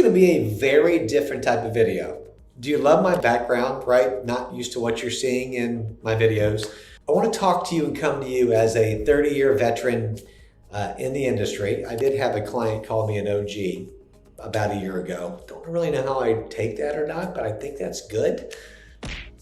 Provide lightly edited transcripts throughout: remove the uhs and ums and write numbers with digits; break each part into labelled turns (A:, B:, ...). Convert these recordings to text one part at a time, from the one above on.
A: going to be a very different type of video. Do you love my background, right? Not used to what you're seeing in my videos. I want to talk to you and come to you as a 30-year veteran in the industry. I did have a client call me an OG about a year ago. Don't really know how I take that or not, but I think that's good.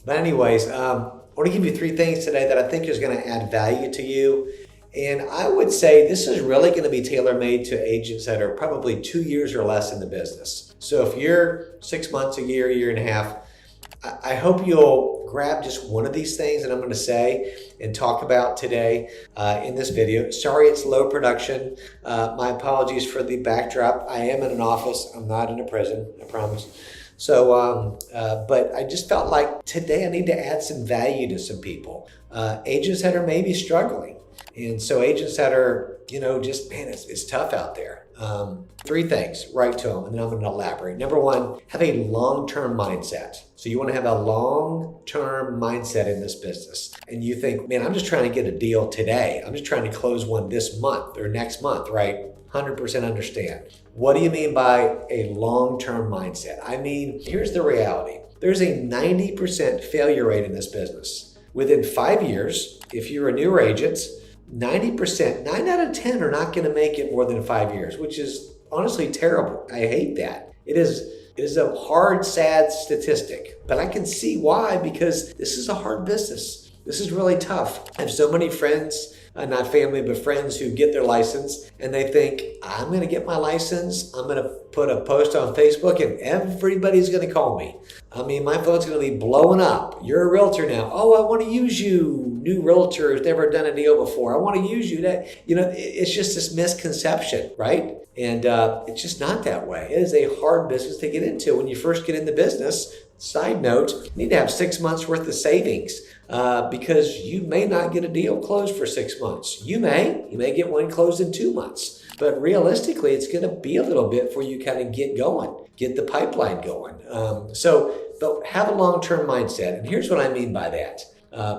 A: But anyways, I want to give you 3 things today that I think is going to add value to you. And I would say this is really going to be tailor-made to agents that are probably 2 years or less in the business. So if you're 6 months, a year and a half, I hope you'll grab just one of these things that I'm going to say and talk about today in this video. Sorry, it's low production. My apologies for the backdrop. I am in an office. I'm not in a prison, I promise. So, but I just felt like today I need to add some value to some people. Agents that are maybe struggling. And so agents that are, just, man, it's tough out there. 3 things, write to them, and then I'm going to elaborate. Number 1, have a long-term mindset. So you want to have a long-term mindset in this business. And you think, man, I'm just trying to get a deal today. I'm just trying to close one this month or next month, right? 100% understand. What do you mean by a long-term mindset? I mean, here's the reality. There's a 90% failure rate in this business. Within 5 years, if you're a newer agent, 90%, 9 out of 10 are not going to make it more than 5 years, which is honestly terrible. I hate that. It is a hard, sad statistic, but I can see why, because this is a hard business. This is really tough. I have so many friends, not family, but friends who get their license and they think, I'm going to get my license. I'm going to put a post on Facebook and everybody's going to call me. I mean, my phone's going to be blowing up. You're a realtor now. Oh, I want to use you. New realtor who's never done a deal before. I want to use you. It's just this misconception, right? And it's just not that way. It is a hard business to get into. When you first get in the business, side note, you need to have 6 months worth of savings because you may not get a deal closed for 6 months. You may get one closed in 2 months. But realistically, it's going to be a little bit before you kind of get going, get the pipeline going. But have a long-term mindset. And here's what I mean by that.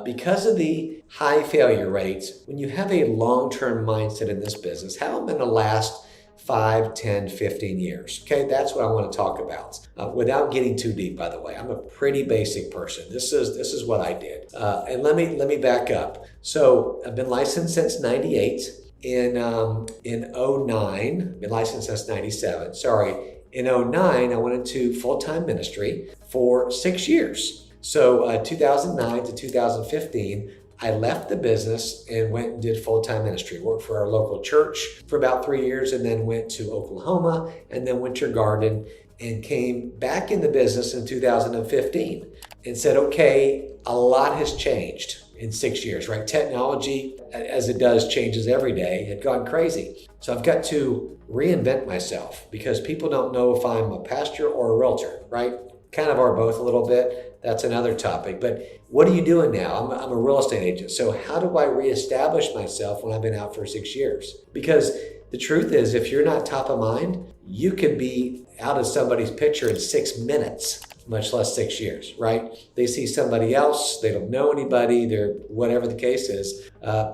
A: Because of the high failure rates, when you have a long-term mindset in this business, have them in the last 5, 10, 15 years. Okay, that's what I want to talk about. Without getting too deep, by the way, I'm a pretty basic person. This is what I did. And let me back up. So I've been licensed since 98. In 09, been licensed since 97. Sorry, in 09, I went into full-time ministry for 6 years. So 2009 to 2015, I left the business and went and did full-time ministry. Worked for our local church for about 3 years and then went to Oklahoma and then Winter Garden and came back in the business in 2015 and said, okay, a lot has changed in 6 years, right? Technology, as it does, changes every day, had gone crazy. So I've got to reinvent myself because people don't know if I'm a pastor or a realtor, right? Kind of are both a little bit. That's another topic. But what are you doing now? I'm a real estate agent. So how do I reestablish myself when I've been out for 6 years? Because the truth is, if you're not top of mind, you could be out of somebody's picture in 6 minutes, much less 6 years, right? They see somebody else, they don't know anybody, they're whatever the case is.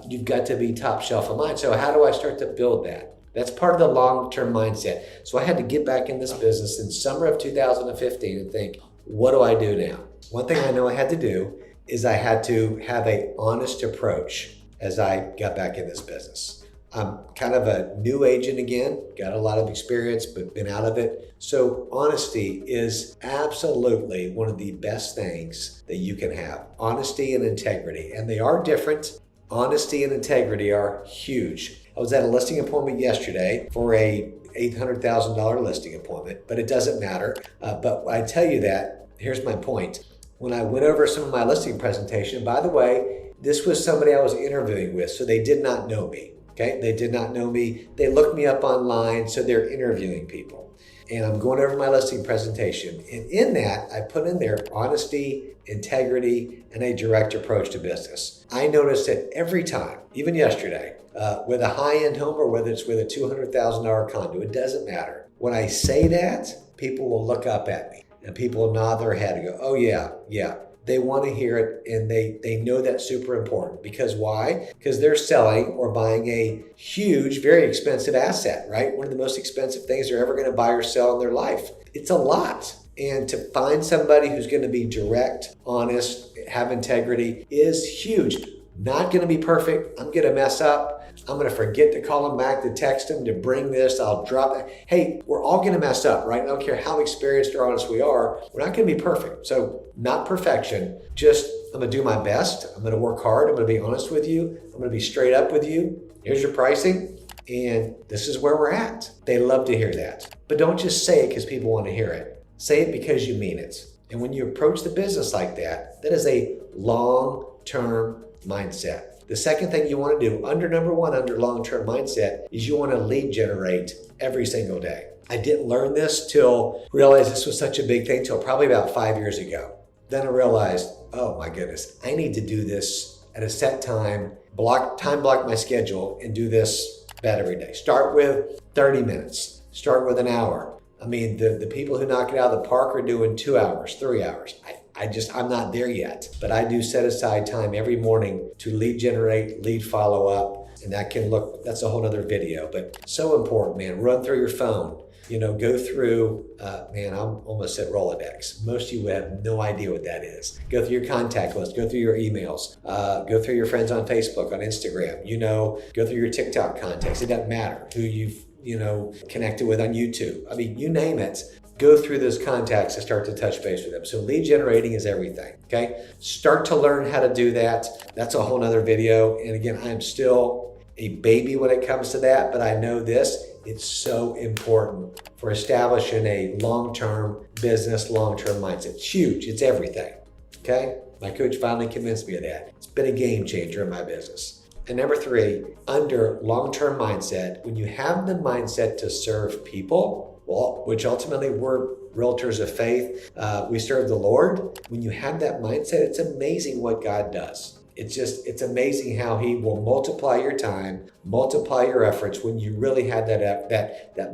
A: You've got to be top shelf of mind. So how do I start to build that? That's part of the long-term mindset. So I had to get back in this business in summer of 2015 and think, what do I do now? One thing I know I had to do is I had to have an honest approach as I got back in this business. I'm kind of a new agent again, got a lot of experience, but been out of it. So honesty is absolutely one of the best things that you can have. Honesty and integrity, and they are different. Honesty and integrity are huge. I was at a listing appointment yesterday for a $800,000 listing appointment, but it doesn't matter. But I tell you that, here's my point. When I went over some of my listing presentation, by the way, this was somebody I was interviewing with, so they did not know me. Okay, they did not know me. They looked me up online, so they're interviewing people. And I'm going over my listing presentation. And in that, I put in there honesty, integrity, and a direct approach to business. I noticed that every time, even yesterday, with a high-end home or whether it's with a $200,000 condo, it doesn't matter. When I say that, people will look up at me and people will nod their head and go, oh yeah. they want to hear it, and they know that's super important. Because why? Because they're selling or buying a huge, very expensive asset, right? One of the most expensive things they're ever going to buy or sell in their life. It's a lot. And to find somebody who's going to be direct, honest, have integrity is huge. Not going to be perfect. I'm going to mess up. I'm going to forget to call them back, to text them, to bring this. I'll drop it. Hey, we're all going to mess up, right? I don't care how experienced or honest we are. We're not going to be perfect. So not perfection. Just I'm going to do my best. I'm going to work hard. I'm going to be honest with you. I'm going to be straight up with you. Here's your pricing. And this is where we're at. They love to hear that. But don't just say it because people want to hear it. Say it because you mean it. And when you approach the business like that, that is a long-term mindset. The second thing you want to do under number one, under long-term mindset, is you want to lead generate every single day. I didn't learn this till realize this was such a big thing till probably about 5 years ago. Then I realized, oh my goodness, I need to do this at a set time, block my schedule and do this about every day. Start with 30 minutes, start with an hour. I mean, the people who knock it out of the park are doing 2 hours, 3 hours. I'm not there yet, but I do set aside time every morning to lead generate, lead follow up, and that's a whole nother video, but so important, man. Run through your phone, go through, I'm almost at Rolodex. Most of you have no idea what that is. Go through your contact list, go through your emails, go through your friends on Facebook, on Instagram, go through your TikTok contacts. It doesn't matter who you've, connected with on YouTube. I mean, you name it. Go through those contacts and start to touch base with them. So lead generating is everything, okay? Start to learn how to do that. That's a whole nother video. And again, I'm still a baby when it comes to that, but I know this, it's so important for establishing a long-term business, long-term mindset. It's huge, it's everything, okay? My coach finally convinced me of that. It's been a game changer in my business. And number three, under long-term mindset, when you have the mindset to serve people, which ultimately we're Realtors of Faith, we serve the Lord. When you have that mindset, it's amazing what God does. It's amazing how He will multiply your time, multiply your efforts when you really have that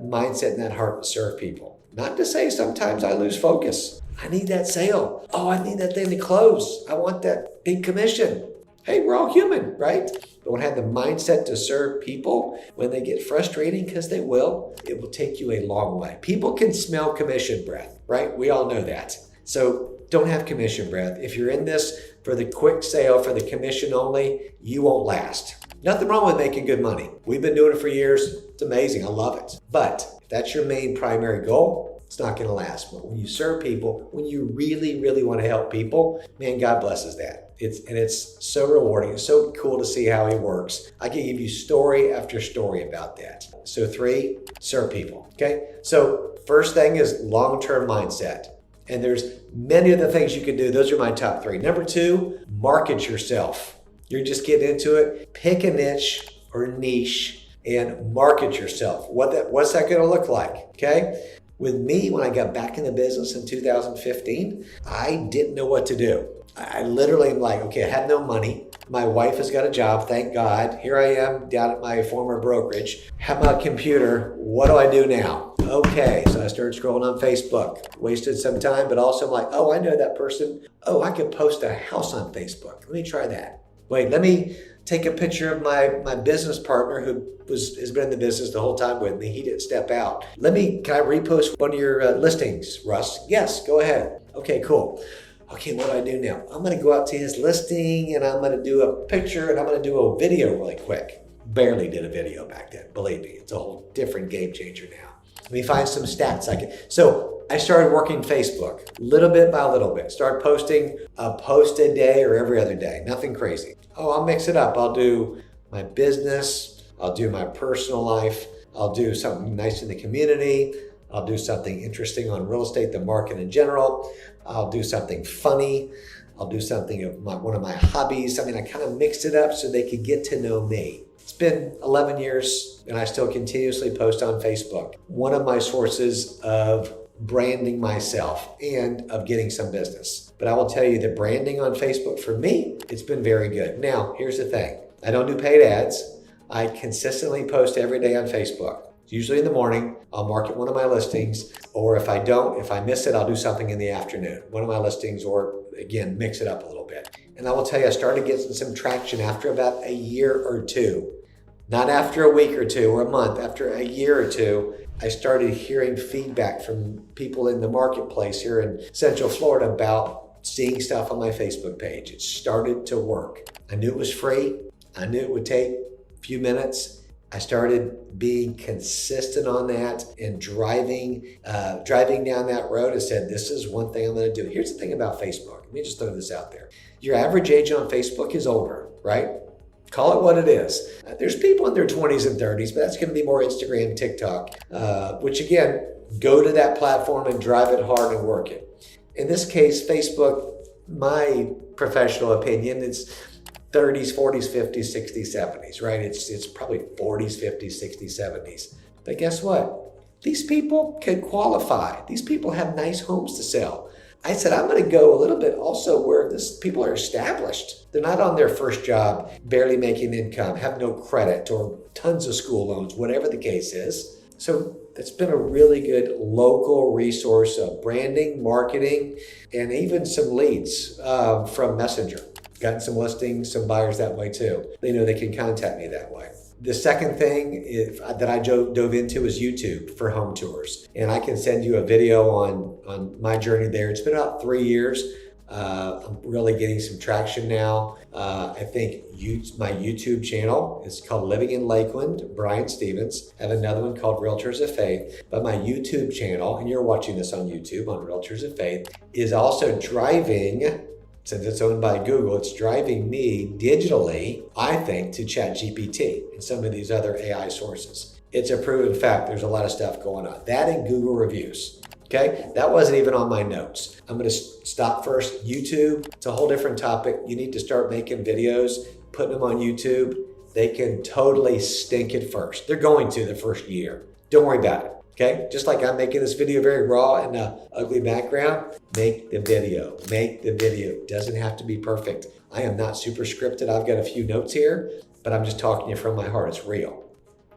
A: mindset and that heart to serve people. Not to say sometimes I lose focus. I need that sale. Oh, I need that thing to close. I want that big commission. Hey, we're all human, right? But when I have the mindset to serve people, when they get frustrating, because they will, it will take you a long way. People can smell commission breath, right? We all know that. So don't have commission breath. If you're in this for the quick sale, for the commission only, you won't last. Nothing wrong with making good money. We've been doing it for years. It's amazing. I love it. But if that's your main primary goal, it's not going to last. But when you serve people, when you really, really want to help people, man, God blesses that. It's so rewarding. It's so cool to see how He works. I can give you story after story about that. So 3, serve people. Okay. So first thing is long-term mindset. And there's many other things you can do. Those are my top 3. Number 2, market yourself. You're just getting into it. Pick a niche or niche and market yourself. What's that going to look like? Okay. With me, when I got back in the business in 2015, I didn't know what to do. I literally am like, okay, I had no money. My wife has got a job, thank God. Here I am down at my former brokerage. Have my computer. What do I do now? Okay, so I started scrolling on Facebook. Wasted some time, but also I'm like, oh, I know that person. Oh, I could post a house on Facebook. Let me try that. Wait, let me take a picture of my business partner who has been in the business the whole time with me. He didn't step out. Can I repost one of your listings, Russ? Yes, go ahead. Okay, cool. Okay, what do I do now? I'm going to go out to his listing and I'm going to do a picture and I'm going to do a video really quick. Barely did a video back then. Believe me, it's a whole different game changer now. Let me find some stats So I started working Facebook little bit by little bit. Start posting a post a day or every other day. Nothing crazy. Oh, I'll mix it up. I'll do my business. I'll do my personal life. I'll do something nice in the community. I'll do something interesting on real estate, the market in general. I'll do something funny. I'll do something of one of my hobbies. I kind of mixed it up so they could get to know me. It's been 11 years and I still continuously post on Facebook. One of my sources of branding myself and of getting some business. But I will tell you the branding on Facebook for me, it's been very good. Now, here's the thing. I don't do paid ads. I consistently post every day on Facebook. Usually in the morning, I'll market one of my listings, or if I miss it, I'll do something in the afternoon. One of my listings, or again, mix it up a little bit. And I will tell you, I started getting some traction after about a year or two. Not after a week or two or a month, after a year or two, I started hearing feedback from people in the marketplace here in Central Florida about seeing stuff on my Facebook page. It started to work. I knew it was free. I knew it would take a few minutes. I started being consistent on that and driving down that road and said, this is one thing I'm going to do. Here's the thing about Facebook. Let me just throw this out there. Your average age on Facebook is older, right? Call it what it is. There's people in their 20s and 30s, but that's going to be more Instagram, TikTok, which again, go to that platform and drive it hard and work it. In this case, Facebook, my professional opinion, it's 30s, 40s, 50s, 60s, 70s, right? It's probably 40s, 50s, 60s, 70s. But guess what? These people can qualify. These people have nice homes to sell. I said, I'm going to go a little bit also where people are established. They're not on their first job, barely making income, have no credit or tons of school loans, whatever the case is. So it's been a really good local resource of branding, marketing, and even some leads from Messenger. Gotten some listings, some buyers that way too. They know they can contact me that way. The second thing that I dove into is YouTube for home tours. And I can send you a video on my journey there. It's been about 3 years. I'm really getting some traction now. I think my YouTube channel is called Living in Lakeland, Brian Stevens. I have another one called Realtors of Faith. But my YouTube channel, and you're watching this on YouTube on Realtors of Faith, is also driving, since it's owned by Google, it's driving me digitally, I think, to ChatGPT and some of these other AI sources. It's a proven fact. There's a lot of stuff going on. That and Google reviews. Okay, that wasn't even on my notes. I'm going to stop first. YouTube, it's a whole different topic. You need to start making videos, putting them on YouTube. They can totally stink at first. They're going to the first year. Don't worry about it. Okay, just like I'm making this video very raw and an ugly background, make the video. Make the video. Doesn't have to be perfect. I am not super scripted. I've got a few notes here, but I'm just talking to you from my heart. It's real.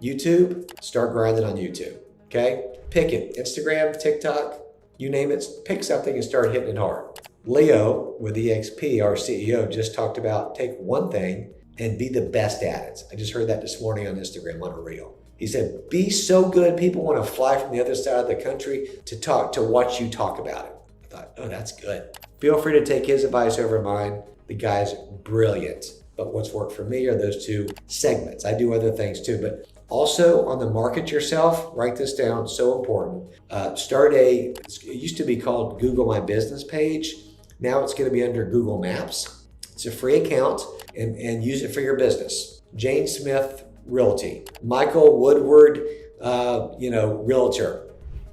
A: YouTube, start grinding on YouTube. Okay, pick it. Instagram, TikTok, you name it. Pick something and start hitting it hard. Leo with EXP, our CEO, just talked about take one thing and be the best at it. I just heard that this morning on Instagram on a reel. He said, be so good, people want to fly from the other side of the country to watch you talk about it. I thought, oh, that's good. Feel free to take his advice over mine. The guy's brilliant. But what's worked for me are those two segments. I do other things too, but also on the market yourself, write this down, so important. It used to be called Google My Business page. Now it's going to be under Google Maps. It's a free account and use it for your business. Jane Smith, Realty. Michael Woodward, Realtor.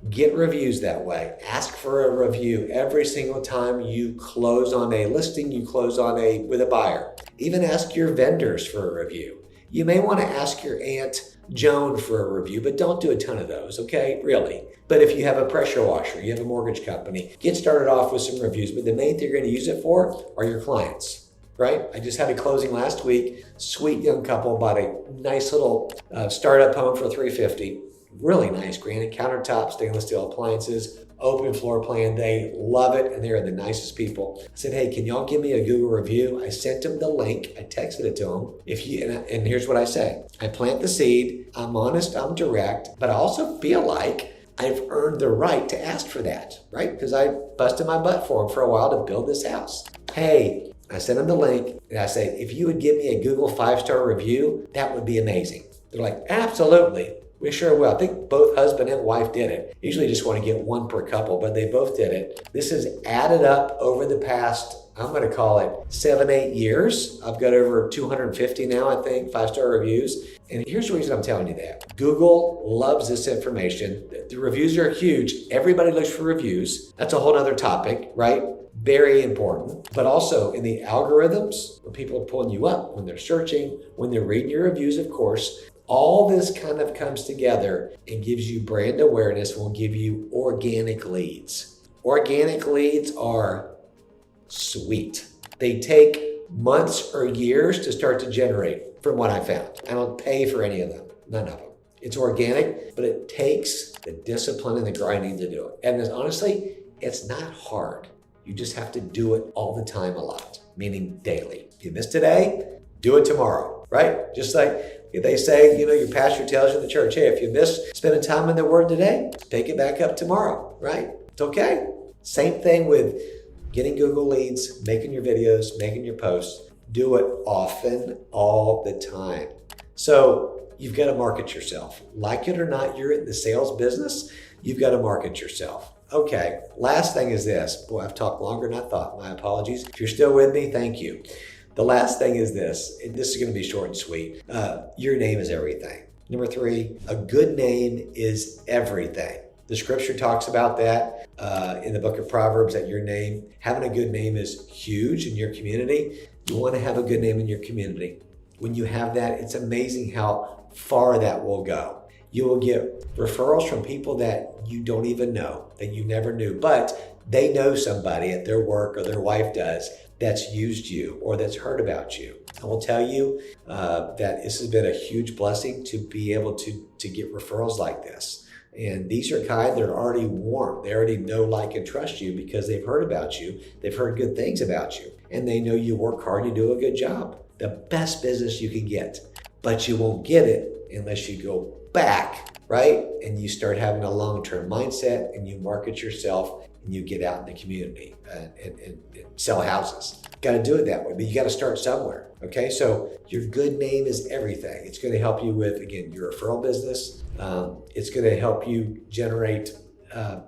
A: Get reviews that way. Ask for a review every single time you close on a listing, with a buyer. Even ask your vendors for a review. You may want to ask your Aunt Joan for a review, but don't do a ton of those, okay? Really. But if you have a pressure washer, you have a mortgage company, get started off with some reviews. But the main thing you're going to use it for are your clients. Right? I just had a closing last week. Sweet young couple bought a nice little startup home for $350. Really nice granite countertop, stainless steel appliances, open floor plan. They love it, and they're the nicest people. I said, hey, can y'all give me a Google review? I sent them the link. I texted it to them. And here's what I say. I plant the seed. I'm honest. I'm direct. But I also feel like I've earned the right to ask for that, right? Because I busted my butt for them for a while to build this house. Hey, I send them the link and I say, if you would give me a Google 5-star review, that would be amazing. They're like, absolutely. We sure will. I think both husband and wife did it. Usually just want to get one per couple, but they both did it. This has added up over the past, I'm going to call it 7-8 years. I've got over 250 now, I think, 5-star reviews. And here's the reason I'm telling you that. Google loves this information. The reviews are huge. Everybody looks for reviews. That's a whole other topic, right? Very important. But also in the algorithms, when people are pulling you up, when they're searching, when they're reading your reviews, of course, all this kind of comes together and gives you brand awareness, will give you organic leads. Organic leads are sweet. They take months or years to start to generate, from what I found. I don't pay for any of them, none of them. It's organic, but it takes the discipline and the grinding to do it. And honestly, it's not hard. You just have to do it all the time a lot, meaning daily. If you miss today, do it tomorrow, right? Just like they say, your pastor tells you in the church, hey, if you miss spending time in the Word today, take it back up tomorrow, right? It's okay. Same thing with getting Google leads, making your videos, making your posts. Do it often, all the time. So you've got to market yourself. Like it or not, you're in the sales business, you've got to market yourself. Okay, last thing is this. Boy, I've talked longer than I thought. My apologies. If you're still with me, thank you. The last thing is this, and this is going to be short and sweet. Your name is everything. Number 3, a good name is everything. The scripture talks about that in the book of Proverbs, that your name, having a good name is huge in your community. You want to have a good name in your community. When you have that, it's amazing how far that will go. You will get referrals from people that you don't even know, that you never knew, but they know somebody at their work or their wife does that's used you or that's heard about you. I will tell you that this has been a huge blessing to be able to get referrals like this. And these are kind that are already warm. They already know, like, and trust you because they've heard about you. They've heard good things about you. And they know you work hard and you do a good job. The best business you can get. But you won't get it unless you go back, right? And you start having a long-term mindset and you market yourself and you get out in the community and sell houses. Got to do it that way, but you got to start somewhere. Okay, so your good name is everything. It's going to help you with, again, your referral business. It's going to help you generate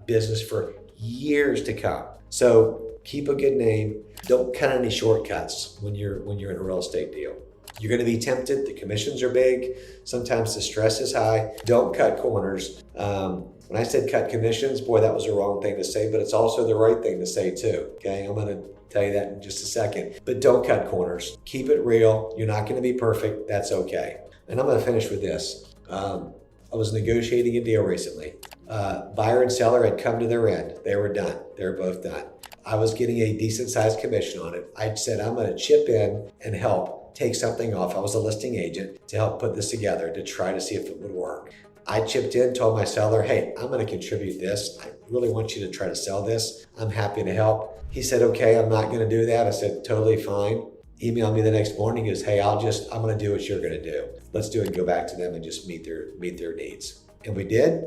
A: business for years to come. So keep a good name. Don't cut any shortcuts when you're in a real estate deal. You're going to be tempted. The commissions are big. Sometimes the stress is high. Don't cut corners. When I said cut commissions, boy, that was the wrong thing to say, but it's also the right thing to say too. Okay, I'm going to tell you that in just a second. But don't cut corners. Keep it real. You're not going to be perfect. That's okay. And I'm going to finish with this. I was negotiating a deal recently. Buyer and seller had come to their end. They were done. They were both done. I was getting a decent sized commission on it. I said, I'm going to chip in and help take something off. I was a listing agent to help put this together to try to see if it would work. I chipped in, told my seller, hey, I'm going to contribute this. I really want you to try to sell this. I'm happy to help. He said, okay, I'm not going to do that. I said, totally fine. Emailed me the next morning. He goes, hey, I'm going to do what you're going to do. Let's do it and go back to them and just meet their needs. And we did.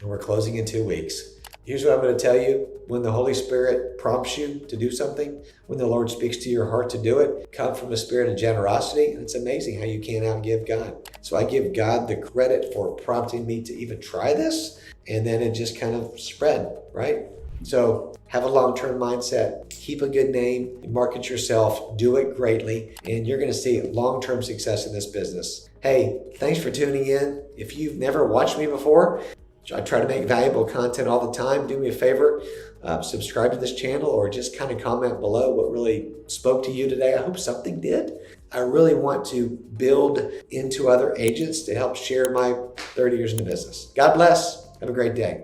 A: And we're closing in 2 weeks. Here's what I'm going to tell you. When the Holy Spirit prompts you to do something, when the Lord speaks to your heart to do it, come from a spirit of generosity. And it's amazing how you can't outgive God. So I give God the credit for prompting me to even try this. And then it just kind of spread, right? So have a long-term mindset, keep a good name, market yourself, do it greatly, and you're going to see long-term success in this business. Hey, thanks for tuning in. If you've never watched me before, I try to make valuable content all the time. Do me a favor, subscribe to this channel or just kind of comment below what really spoke to you today. I hope something did. I really want to build into other agents to help share my 30 years in the business. God bless. Have a great day.